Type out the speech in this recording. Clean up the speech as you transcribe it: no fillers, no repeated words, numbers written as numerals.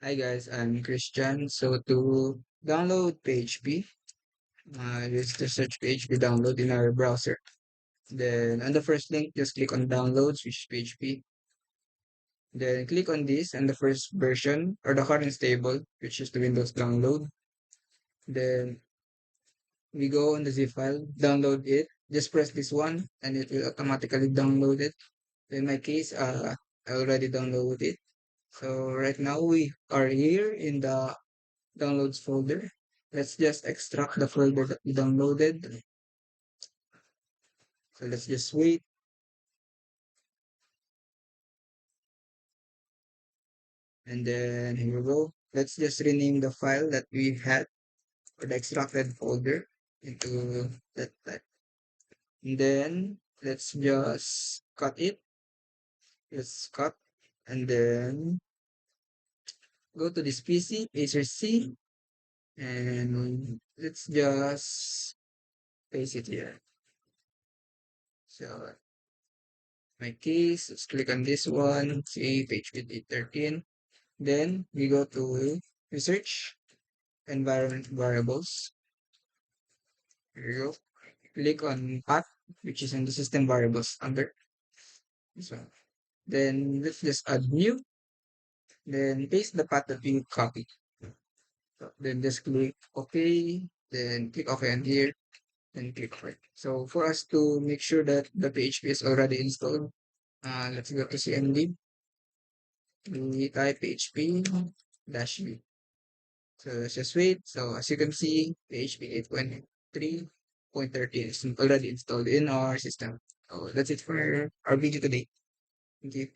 Hi guys, I'm Christian. So to download PHP, just to search PHP download in our browser. Then on the first link, just click on downloads, which is PHP. Then click on this and the first version or the current stable, which is the Windows download. Then we go on the zip file, download it. Just press this one and it will automatically download it. In my case, I already downloaded it. So right now we are here in the downloads folder. Let's just extract the folder that we downloaded. So let's just wait. And then here we go. Let's just rename the file that we had or the extracted folder into that type. And then let's just cut it. Let's cut and then go to this PC, Acer C, and let's just paste it here. So my case, let's click on this one, see PHP 813. Then we go to research environment variables. Here you go. Click on path, which is in the system variables under this one. Then let's just add new. Then paste the path that we copied. So then just click OK. Then click OK on here. Then click OK. So for us to make sure that the PHP is already installed, let's go to cmd. We type PHP dash v. So let's just wait. So as you can see, PHP 8.3.13 is already installed in our system. So that's it for our video today. Thank you.